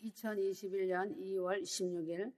2021년 2월 16일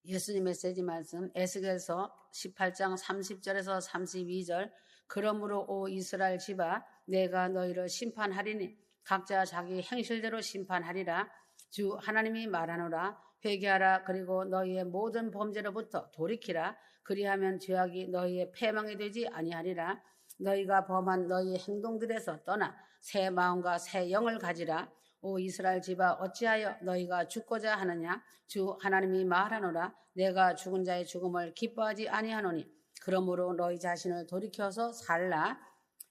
예수님 메시지 말씀 에스겔서 18장 30절에서 32절. 그러므로 오 이스라엘 집아 내가 너희를 심판하리니 각자 자기 행실대로 심판하리라. 주 하나님이 말하노라. 회개하라. 그리고 너희의 모든 범죄로부터 돌이키라. 그리하면 죄악이 너희의 패망이 되지 아니하리라. 너희가 범한 너희의 행동들에서 떠나 새 마음과 새 영을 가지라. 오 이스라엘 집아 어찌하여 너희가 죽고자 하느냐. 주 하나님이 말하노라. 내가 죽은 자의 죽음을 기뻐하지 아니하노니 그러므로 너희 자신을 돌이켜서 살라.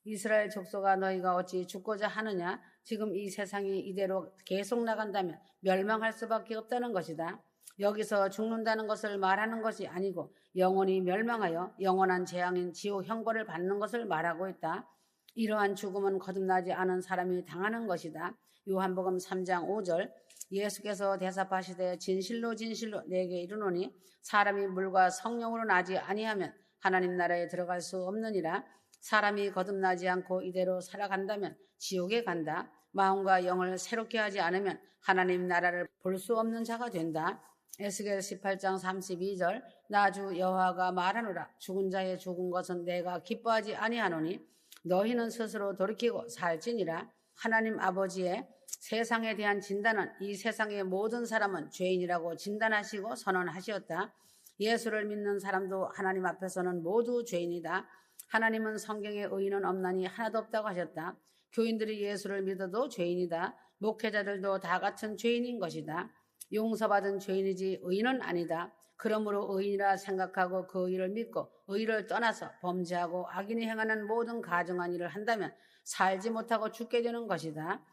이스라엘 족속아 너희가 어찌 죽고자 하느냐. 지금 이 세상이 이대로 계속 나간다면 멸망할 수밖에 없다는 것이다. 여기서 죽는다는 것을 말하는 것이 아니고 영원히 멸망하여 영원한 재앙인 지옥 형벌을 받는 것을 말하고 있다. 이러한 죽음은 거듭나지 않은 사람이 당하는 것이다. 요한복음 3장 5절. 예수께서 대답하시되 진실로 진실로 내게 이르노니 사람이 물과 성령으로 나지 아니하면 하나님 나라에 들어갈 수 없느니라. 사람이 거듭나지 않고 이대로 살아간다면 지옥에 간다. 마음과 영을 새롭게 하지 않으면 하나님 나라를 볼 수 없는 자가 된다. 에스겔 18장 32절. 나 주 여호와가 말하노라. 죽은 자의 죽은 것은 내가 기뻐하지 아니하노니 너희는 스스로 돌이키고 살지니라. 하나님 아버지의 세상에 대한 진단은 이 세상의 모든 사람은 죄인이라고 진단하시고 선언하셨다. 예수를 믿는 사람도 하나님 앞에서는 모두 죄인이다. 하나님은 성경에 의인은 없나니 하나도 없다고 하셨다. 교인들이 예수를 믿어도 죄인이다. 목회자들도 다 같은 죄인인 것이다. 용서받은 죄인이지 의인은 아니다. 그러므로 의인이라 생각하고 그 의를 믿고 의를 떠나서 범죄하고 악인이 행하는 모든 가증한 일을 한다면 살지 못하고 죽게 되는 것이다.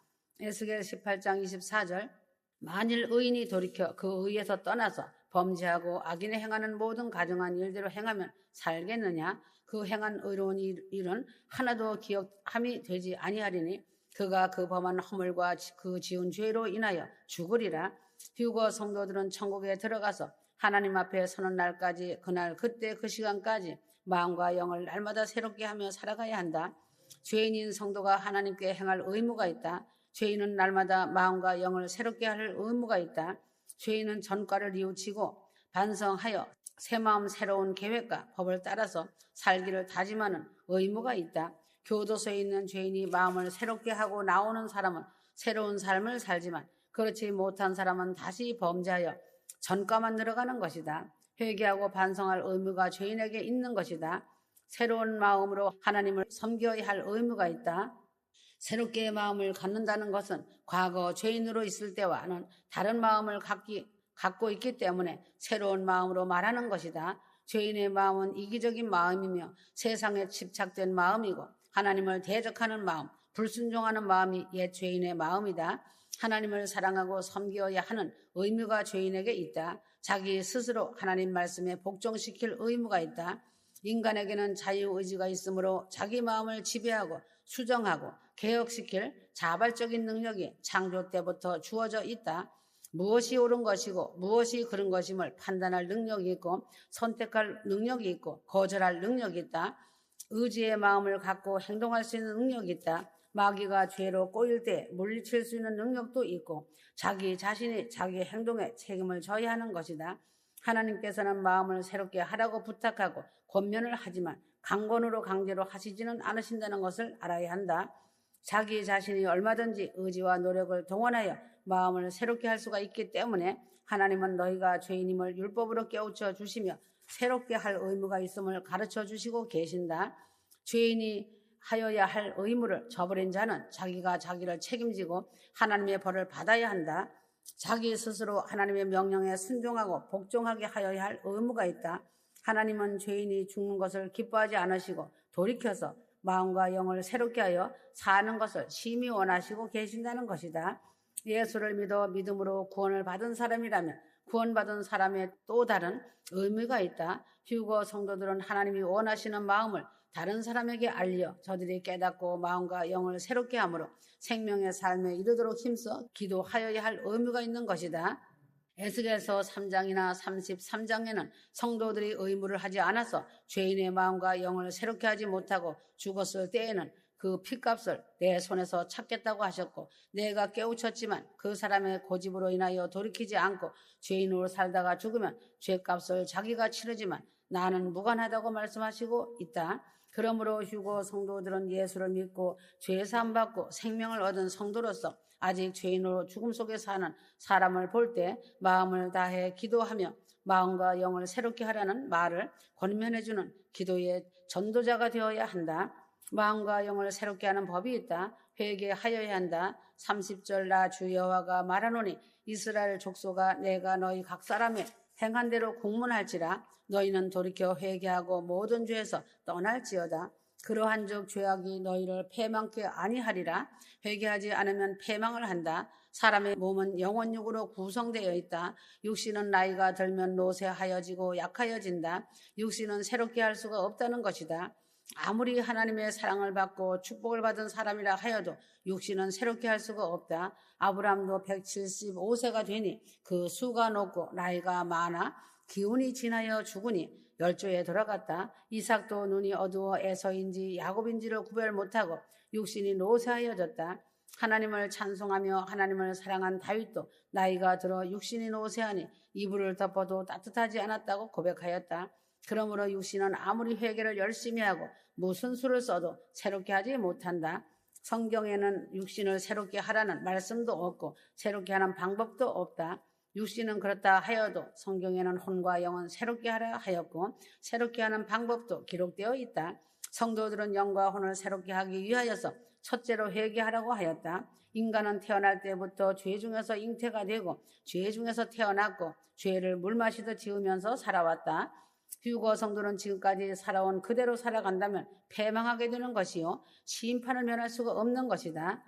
에스겔 18장 24절. 만일 의인이 돌이켜 그 의에서 떠나서 범죄하고 악인이 행하는 모든 가증한 일대로 행하면 살겠느냐. 그 행한 의로운 일은 하나도 기억함이 되지 아니하리니 그가 그 범한 허물과 그 지은 죄로 인하여 죽으리라. 휴거 성도들은 천국에 들어가서 하나님 앞에 서는 날까지 그날 그때 그 시간까지 마음과 영을 날마다 새롭게 하며 살아가야 한다. 죄인인 성도가 하나님께 행할 의무가 있다. 죄인은 날마다 마음과 영을 새롭게 할 의무가 있다. 죄인은 전과를 뉘우치고 반성하여 새 마음 새로운 계획과 법을 따라서 살기를 다짐하는 의무가 있다. 교도소에 있는 죄인이 마음을 새롭게 하고 나오는 사람은 새로운 삶을 살지만 그렇지 못한 사람은 다시 범죄하여 전과만 늘어가는 것이다. 회개하고 반성할 의무가 죄인에게 있는 것이다. 새로운 마음으로 하나님을 섬겨야 할 의무가 있다. 새롭게 마음을 갖는다는 것은 과거 죄인으로 있을 때와는 다른 마음을 갖고 있기 때문에 새로운 마음으로 말하는 것이다. 죄인의 마음은 이기적인 마음이며 세상에 집착된 마음이고 하나님을 대적하는 마음, 불순종하는 마음이 옛 죄인의 마음이다. 하나님을 사랑하고 섬겨야 하는 의무가 죄인에게 있다. 자기 스스로 하나님 말씀에 복종시킬 의무가 있다. 인간에게는 자유의지가 있으므로 자기 마음을 지배하고 수정하고 개혁시킬 자발적인 능력이 창조 때부터 주어져 있다. 무엇이 옳은 것이고 무엇이 그른 것임을 판단할 능력이 있고 선택할 능력이 있고 거절할 능력이 있다. 의지의 마음을 갖고 행동할 수 있는 능력이 있다. 마귀가 죄로 꼬일 때 물리칠 수 있는 능력도 있고 자기 자신이 자기 행동에 책임을 져야 하는 것이다. 하나님께서는 마음을 새롭게 하라고 부탁하고 권면을 하지만 강권으로 강제로 하시지는 않으신다는 것을 알아야 한다. 자기 자신이 얼마든지 의지와 노력을 동원하여 마음을 새롭게 할 수가 있기 때문에 하나님은 너희가 죄인임을 율법으로 깨우쳐 주시며 새롭게 할 의무가 있음을 가르쳐 주시고 계신다. 죄인이 하여야 할 의무를 저버린 자는 자기가 자기를 책임지고 하나님의 벌을 받아야 한다. 자기 스스로 하나님의 명령에 순종하고 복종하게 하여야 할 의무가 있다. 하나님은 죄인이 죽는 것을 기뻐하지 않으시고 돌이켜서 마음과 영을 새롭게 하여 사는 것을 심히 원하시고 계신다는 것이다. 예수를 믿어 믿음으로 구원을 받은 사람이라면 구원받은 사람의 또 다른 의무가 있다. 휴거 성도들은 하나님이 원하시는 마음을 다른 사람에게 알려 저들이 깨닫고 마음과 영을 새롭게 함으로 생명의 삶에 이르도록 힘써 기도하여야 할 의무가 있는 것이다. 에스겔서 3장이나 33장에는 성도들이 의무를 하지 않아서 죄인의 마음과 영을 새롭게 하지 못하고 죽었을 때에는 그 핏값을 내 손에서 찾겠다고 하셨고 내가 깨우쳤지만 그 사람의 고집으로 인하여 돌이키지 않고 죄인으로 살다가 죽으면 죄값을 자기가 치르지만 나는 무관하다고 말씀하시고 있다. 그러므로 휴거 성도들은 예수를 믿고 죄 사함 받고 생명을 얻은 성도로서 아직 죄인으로 죽음 속에 사는 사람을 볼 때 마음을 다해 기도하며 마음과 영을 새롭게 하라는 말을 권면해주는 기도의 전도자가 되어야 한다. 마음과 영을 새롭게 하는 법이 있다. 회개하여야 한다. 30절 나 주 여호와가 말하노니 이스라엘 족속아 내가 너희 각 사람의 행한 대로 공문할지라 너희는 돌이켜 회개하고 모든 죄에서 떠날지어다. 그러한즉 죄악이 너희를 패망케 아니하리라. 회개하지 않으면 패망을 한다. 사람의 몸은 영혼육으로 구성되어 있다. 육신은 나이가 들면 노쇠하여지고 약하여진다. 육신은 새롭게 할 수가 없다는 것이다. 아무리 하나님의 사랑을 받고 축복을 받은 사람이라 하여도 육신은 새롭게 할 수가 없다. 아브라함도 175세가 되니 그 수가 높고 나이가 많아 기운이 지나여 죽으니 열조에 돌아갔다. 이삭도 눈이 어두워 에서인지 야곱인지를 구별 못하고 육신이 노쇠하여졌다. 하나님을 찬송하며 하나님을 사랑한 다윗도 나이가 들어 육신이 노쇠하니 이불을 덮어도 따뜻하지 않았다고 고백하였다. 그러므로 육신은 아무리 회개를 열심히 하고 무슨 수를 써도 새롭게 하지 못한다. 성경에는 육신을 새롭게 하라는 말씀도 없고 새롭게 하는 방법도 없다. 육신은 그렇다 하여도 성경에는 혼과 영은 새롭게 하라 하였고 새롭게 하는 방법도 기록되어 있다. 성도들은 영과 혼을 새롭게 하기 위하여서 첫째로 회개하라고 하였다. 인간은 태어날 때부터 죄 중에서 잉태가 되고 죄 중에서 태어났고 죄를 물마시듯 지으면서 살아왔다. 휴거 성도는 지금까지 살아온 그대로 살아간다면 패망하게 되는 것이요 심판을 면할 수가 없는 것이다.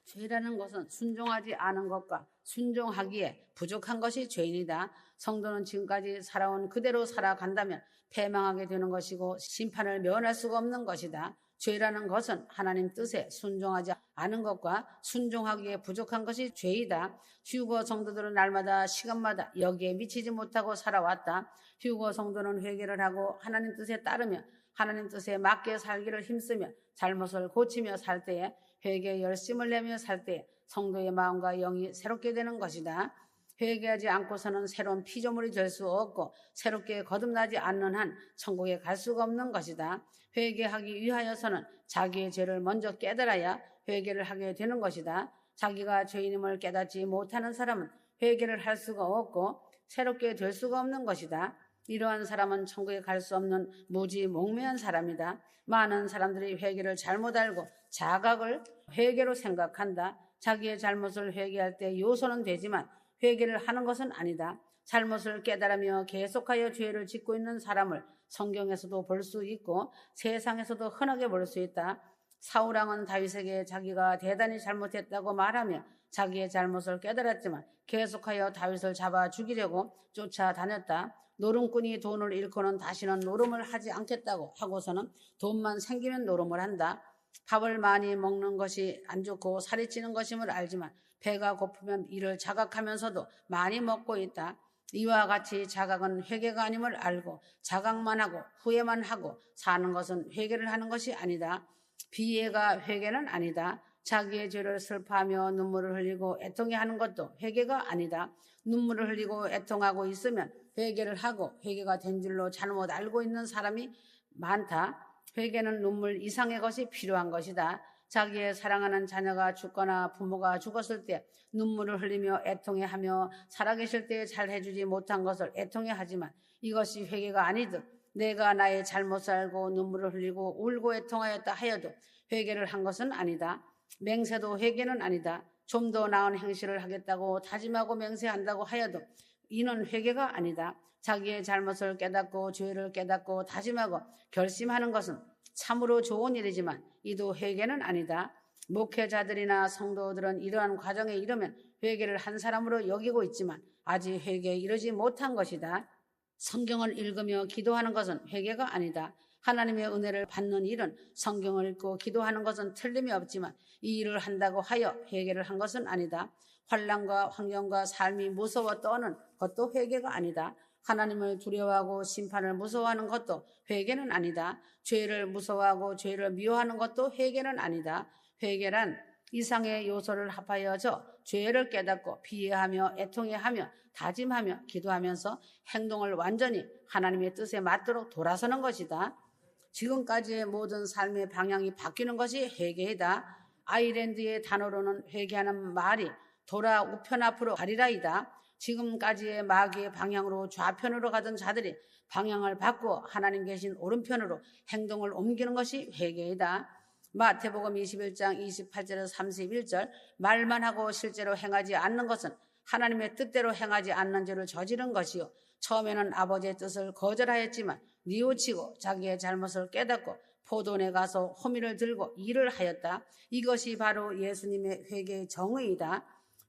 죄라는 것은 순종하지 않은 것과 순종하기에 부족한 것이 죄인이다. 성도는 지금까지 살아온 그대로 살아간다면 패망하게 되는 것이고 심판을 면할 수가 없는 것이다. 죄라는 것은 하나님 뜻에 순종하지 않은 것과 순종하기에 부족한 것이 죄이다. 휴거 성도들은 날마다 시간마다 여기에 미치지 못하고 살아왔다. 휴거 성도는 회개를 하고 하나님 뜻에 따르며 하나님 뜻에 맞게 살기를 힘쓰며 잘못을 고치며 살 때에 회개에 열심을 내며 살 때에 성도의 마음과 영이 새롭게 되는 것이다. 회개하지 않고서는 새로운 피조물이 될 수 없고 새롭게 거듭나지 않는 한 천국에 갈 수가 없는 것이다. 회개하기 위하여서는 자기의 죄를 먼저 깨달아야 회개를 하게 되는 것이다. 자기가 죄인임을 깨닫지 못하는 사람은 회개를 할 수가 없고 새롭게 될 수가 없는 것이다. 이러한 사람은 천국에 갈 수 없는 무지몽매한 사람이다. 많은 사람들이 회개를 잘못 알고 자각을 회개로 생각한다. 자기의 잘못을 회개할 때 요소는 되지만 회개를 하는 것은 아니다. 잘못을 깨달으며 계속하여 죄를 짓고 있는 사람을 성경에서도 볼 수 있고 세상에서도 흔하게 볼 수 있다. 사울왕은 다윗에게 자기가 대단히 잘못했다고 말하며 자기의 잘못을 깨달았지만 계속하여 다윗을 잡아 죽이려고 쫓아다녔다. 노름꾼이 돈을 잃고는 다시는 노름을 하지 않겠다고 하고서는 돈만 생기면 노름을 한다. 밥을 많이 먹는 것이 안 좋고 살이 찌는 것임을 알지만 배가 고프면 이를 자각하면서도 많이 먹고 있다. 이와 같이 자각은 회개가 아님을 알고 자각만 하고 후회만 하고 사는 것은 회개를 하는 것이 아니다. 비애가 회개는 아니다. 자기의 죄를 슬퍼하며 눈물을 흘리고 애통해하는 것도 회개가 아니다. 눈물을 흘리고 애통하고 있으면 회개를 하고 회개가 된 줄로 잘못 알고 있는 사람이 많다. 회개는 눈물 이상의 것이 필요한 것이다. 자기의 사랑하는 자녀가 죽거나 부모가 죽었을 때 눈물을 흘리며 애통해하며 살아계실 때 잘 해주지 못한 것을 애통해하지만 이것이 회개가 아니듯 내가 나의 잘못을 알고 눈물을 흘리고 울고 애통하였다 하여도 회개를 한 것은 아니다. 맹세도 회개는 아니다. 좀 더 나은 행실을 하겠다고 다짐하고 맹세한다고 하여도 이는 회개가 아니다. 자기의 잘못을 깨닫고 죄를 깨닫고 다짐하고 결심하는 것은 참으로 좋은 일이지만 이도 회개는 아니다. 목회자들이나 성도들은 이러한 과정에 이르면 회개를 한 사람으로 여기고 있지만 아직 회개에 이르지 못한 것이다. 성경을 읽으며 기도하는 것은 회개가 아니다. 하나님의 은혜를 받는 일은 성경을 읽고 기도하는 것은 틀림이 없지만 이 일을 한다고 하여 회개를 한 것은 아니다. 환난과 환경과 삶이 무서워 떠는 것도 회개가 아니다. 하나님을 두려워하고 심판을 무서워하는 것도 회개는 아니다. 죄를 무서워하고 죄를 미워하는 것도 회개는 아니다. 회개란 이상의 요소를 합하여져 죄를 깨닫고 비애하며 애통해하며 다짐하며 기도하면서 행동을 완전히 하나님의 뜻에 맞도록 돌아서는 것이다. 지금까지의 모든 삶의 방향이 바뀌는 것이 회개이다. 아일랜드의 단어로는 회개하는 말이 돌아 우편 앞으로 가리라이다. 지금까지의 마귀의 방향으로 좌편으로 가던 자들이 방향을 바꾸어 하나님 계신 오른편으로 행동을 옮기는 것이 회개이다. 마태복음 21장 28절에서 31절 말만 하고 실제로 행하지 않는 것은 하나님의 뜻대로 행하지 않는 죄를 저지른 것이요 처음에는 아버지의 뜻을 거절하였지만 뉘우치고 자기의 잘못을 깨닫고 포도원에 가서 호미를 들고 일을 하였다. 이것이 바로 예수님의 회개의 정의이다.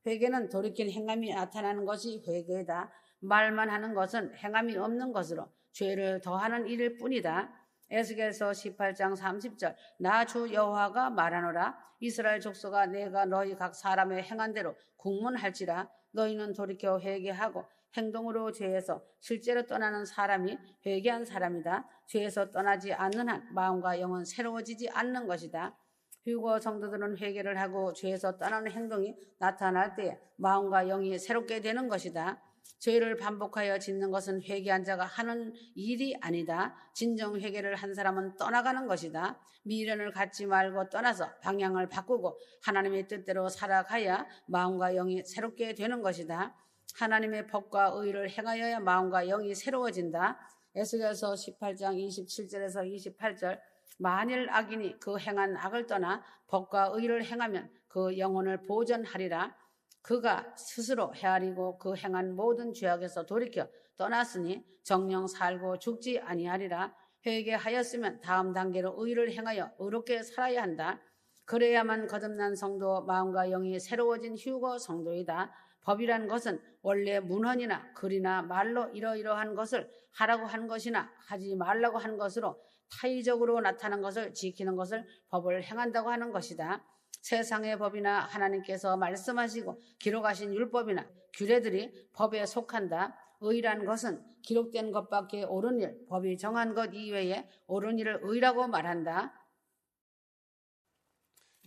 회개는 돌이킨 행함이 나타나는 것이 회개이다. 말만 하는 것은 행함이 없는 것으로 죄를 더하는 일일 뿐이다. 에스겔서 18장 30절 나 주 여호와가 말하노라 이스라엘 족속아 내가 너희 각 사람의 행한 대로 국문할지라 너희는 돌이켜 회개하고 행동으로 죄에서 실제로 떠나는 사람이 회개한 사람이다. 죄에서 떠나지 않는 한 마음과 영은 새로워지지 않는 것이다. 휴거 성도들은 회개를 하고 죄에서 떠나는 행동이 나타날 때에 마음과 영이 새롭게 되는 것이다. 죄를 반복하여 짓는 것은 회개한 자가 하는 일이 아니다. 진정 회개를 한 사람은 떠나가는 것이다. 미련을 갖지 말고 떠나서 방향을 바꾸고 하나님의 뜻대로 살아가야 마음과 영이 새롭게 되는 것이다. 하나님의 법과 의를 행하여야 마음과 영이 새로워진다. 에스겔서 18장 27절에서 28절 만일 악인이 그 행한 악을 떠나 법과 의를 행하면 그 영혼을 보전하리라. 그가 스스로 헤아리고 그 행한 모든 죄악에서 돌이켜 떠났으니 정령 살고 죽지 아니하리라. 회개하였으면 다음 단계로 의를 행하여 의롭게 살아야 한다. 그래야만 거듭난 성도 마음과 영이 새로워진 휴거 성도이다. 법이란 것은 원래 문헌이나 글이나 말로 이러이러한 것을 하라고 한 것이나 하지 말라고 한 것으로 타의적으로 나타난 것을 지키는 것을 법을 행한다고 하는 것이다. 세상의 법이나 하나님께서 말씀하시고 기록하신 율법이나 규례들이 법에 속한다. 의란 것은 기록된 것밖에 옳은 일, 법이 정한 것 이외에 옳은 일을 의라고 말한다.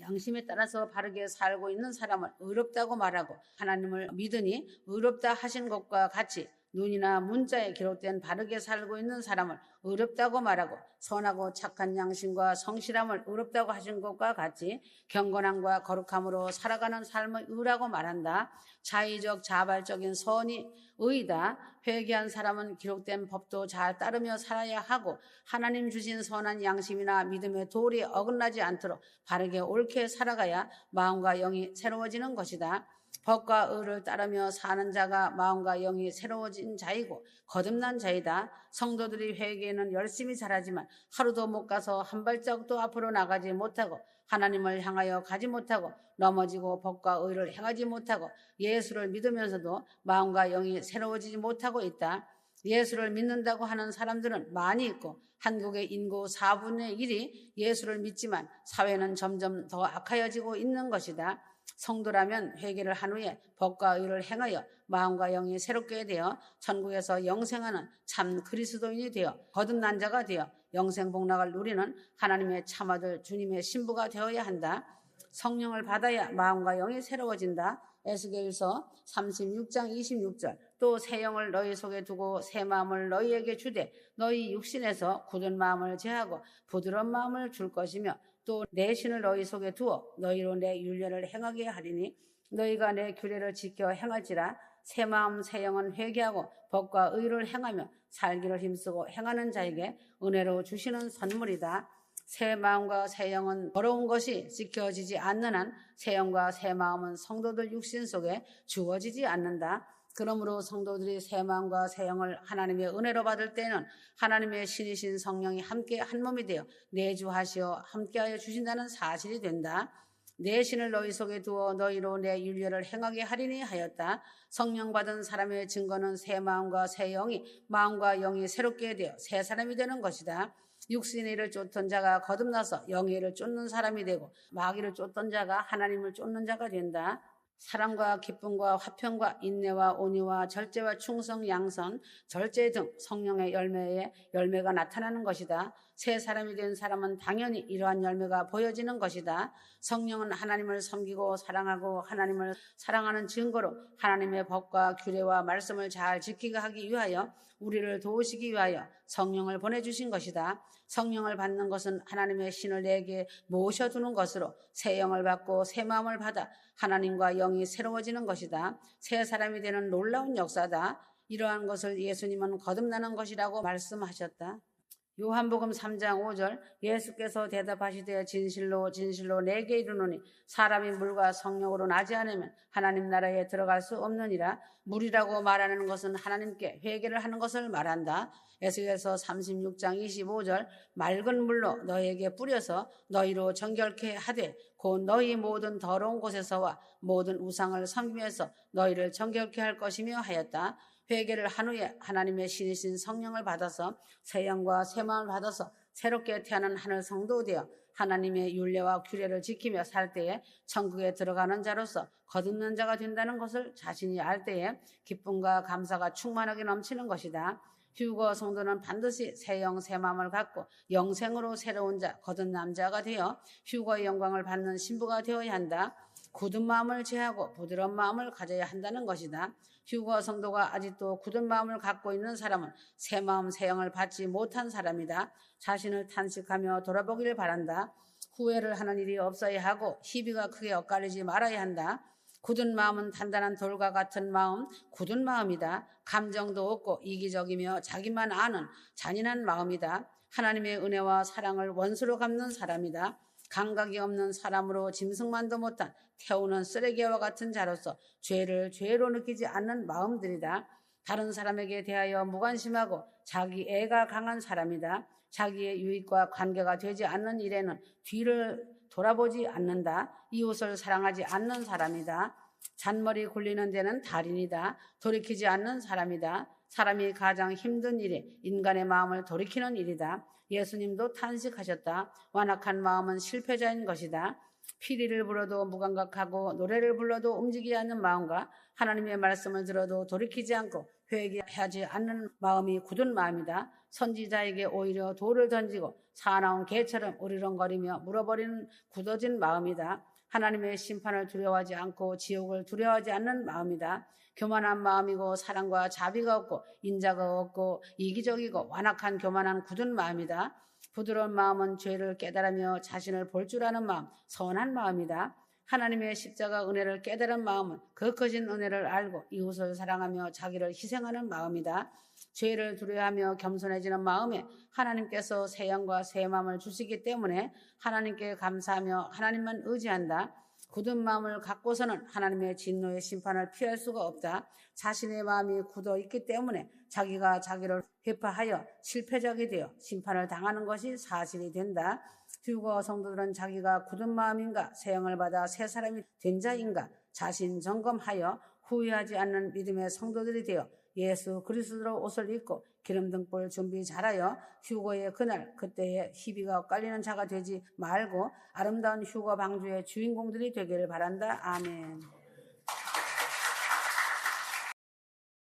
양심에 따라서 바르게 살고 있는 사람을 의롭다고 말하고 하나님을 믿으니 의롭다 하신 것과 같이 눈이나 문자에 기록된 바르게 살고 있는 사람을 의롭다고 말하고 선하고 착한 양심과 성실함을 의롭다고 하신 것과 같이 경건함과 거룩함으로 살아가는 삶을 의라고 말한다. 자의적 자발적인 선이 의이다. 회개한 사람은 기록된 법도 잘 따르며 살아야 하고 하나님 주신 선한 양심이나 믿음의 도리에 어긋나지 않도록 바르게 옳게 살아가야 마음과 영이 새로워지는 것이다. 법과 의를 따르며 사는 자가 마음과 영이 새로워진 자이고 거듭난 자이다. 성도들이 회개는 열심히 잘하지만 하루도 못 가서 한 발자국도 앞으로 나가지 못하고 하나님을 향하여 가지 못하고 넘어지고 법과 의를 행하지 못하고 예수를 믿으면서도 마음과 영이 새로워지지 못하고 있다. 예수를 믿는다고 하는 사람들은 많이 있고 한국의 인구 4분의 1이 예수를 믿지만 사회는 점점 더 악하여지고 있는 것이다. 성도라면 회개를 한 후에 법과 의를 행하여 마음과 영이 새롭게 되어 천국에서 영생하는 참 그리스도인이 되어 거듭난 자가 되어 영생 복락을 누리는 하나님의 참아들 주님의 신부가 되어야 한다. 성령을 받아야 마음과 영이 새로워진다. 에스겔서 36장 26절 또 새 영을 너희 속에 두고 새 마음을 너희에게 주되 너희 육신에서 굳은 마음을 제하고 부드러운 마음을 줄 것이며 또 내 신을 너희 속에 두어 너희로 내 율례를 행하게 하리니 너희가 내 규례를 지켜 행할지라. 새 마음 새 영은 회개하고 법과 의를 행하며 살기를 힘쓰고 행하는 자에게 은혜로 주시는 선물이다. 새 마음과 새 영은 더러운 것이 지켜지지 않는 한 새 영과 새 마음은 성도들 육신 속에 주어지지 않는다. 그러므로 성도들이 새 마음과 새 영을 하나님의 은혜로 받을 때는 하나님의 신이신 성령이 함께 한 몸이 되어 내주하시어 함께하여 주신다는 사실이 된다. 내 신을 너희 속에 두어 너희로 내 율례를 행하게 하리니 하였다. 성령 받은 사람의 증거는 새 마음과 새 영이 마음과 영이 새롭게 되어 새 사람이 되는 것이다. 육신의 일을 쫓던 자가 거듭나서 영의 일을 쫓는 사람이 되고 마귀를 쫓던 자가 하나님을 쫓는 자가 된다. 사랑과 기쁨과 화평과 인내와 온유와 절제와 충성, 양선, 절제 등 성령의 열매가 나타나는 것이다. 새 사람이 된 사람은 당연히 이러한 열매가 보여지는 것이다. 성령은 하나님을 섬기고 사랑하고 하나님을 사랑하는 증거로 하나님의 법과 규례와 말씀을 잘 지키게 하기 위하여 우리를 도우시기 위하여 성령을 보내주신 것이다. 성령을 받는 것은 하나님의 신을 내게 모셔두는 것으로 새 영을 받고 새 마음을 받아 하나님과 영이 새로워지는 것이다. 새 사람이 되는 놀라운 역사다. 이러한 것을 예수님은 거듭나는 것이라고 말씀하셨다. 요한복음 3장 5절 예수께서 대답하시되 진실로 진실로 내게 이르노니 사람이 물과 성령으로 나지 않으면 하나님 나라에 들어갈 수 없느니라. 물이라고 말하는 것은 하나님께 회개를 하는 것을 말한다. 에스겔서 36장 25절 맑은 물로 너희에게 뿌려서 너희로 정결케 하되 곧 너희 모든 더러운 곳에서와 모든 우상을 섬기면서 너희를 정결케 할 것이며 하였다. 회개를 한 후에 하나님의 신이신 성령을 받아서 새 영과 새 마음을 받아서 새롭게 태어난 하늘 성도 되어 하나님의 율례와 규례를 지키며 살 때에 천국에 들어가는 자로서 거듭난 자가 된다는 것을 자신이 알 때에 기쁨과 감사가 충만하게 넘치는 것이다. 휴거 성도는 반드시 새 영, 새 마음을 갖고 영생으로 새로운 자, 거듭난 자가 되어 휴거의 영광을 받는 신부가 되어야 한다. 굳은 마음을 제하고 부드러운 마음을 가져야 한다는 것이다. 휴거 성도가 아직도 굳은 마음을 갖고 있는 사람은 새 마음, 새 영을 받지 못한 사람이다. 자신을 탄식하며 돌아보기를 바란다. 후회를 하는 일이 없어야 하고 희비가 크게 엇갈리지 말아야 한다. 굳은 마음은 단단한 돌과 같은 마음, 굳은 마음이다. 감정도 없고 이기적이며 자기만 아는 잔인한 마음이다. 하나님의 은혜와 사랑을 원수로 갚는 사람이다. 감각이 없는 사람으로 짐승만도 못한 태우는 쓰레기와 같은 자로서 죄를 죄로 느끼지 않는 마음들이다. 다른 사람에게 대하여 무관심하고 자기 애가 강한 사람이다. 자기의 유익과 관계가 되지 않는 일에는 뒤를 돌아보지 않는다. 이웃을 사랑하지 않는 사람이다. 잔머리 굴리는 데는 달인이다. 돌이키지 않는 사람이다. 사람이 가장 힘든 일이 인간의 마음을 돌이키는 일이다. 예수님도 탄식하셨다. 완악한 마음은 실패자인 것이다. 피리를 불어도 무감각하고 노래를 불러도 움직이지 않는 마음과 하나님의 말씀을 들어도 돌이키지 않고 회개하지 않는 마음이 굳은 마음이다. 선지자에게 오히려 돌을 던지고 사나운 개처럼 으르렁거리며 물어버리는 굳어진 마음이다. 하나님의 심판을 두려워하지 않고 지옥을 두려워하지 않는 마음이다. 교만한 마음이고 사랑과 자비가 없고 인자가 없고 이기적이고 완악한 교만한 굳은 마음이다. 부드러운 마음은 죄를 깨달으며 자신을 볼 줄 아는 마음, 선한 마음이다. 하나님의 십자가 은혜를 깨달은 마음은 그 커진 은혜를 알고 이웃을 사랑하며 자기를 희생하는 마음이다. 죄를 두려워하며 겸손해지는 마음에 하나님께서 새 영과 새 마음을 주시기 때문에 하나님께 감사하며 하나님만 의지한다. 굳은 마음을 갖고서는 하나님의 진노의 심판을 피할 수가 없다. 자신의 마음이 굳어 있기 때문에 자기가 자기를 회파하여 실패자가 되어 심판을 당하는 것이 사실이 된다. 휴거 성도들은 자기가 굳은 마음인가 새 영을 받아 새 사람이 된 자인가 자신 점검하여 후회하지 않는 믿음의 성도들이 되어 예수 그리스도로 옷을 입고 기름 등불 준비 잘하여 휴거의 그날 그때에 희비가 엇갈리는 자가 되지 말고 아름다운 휴거 방주의 주인공들이 되기를 바란다. 아멘.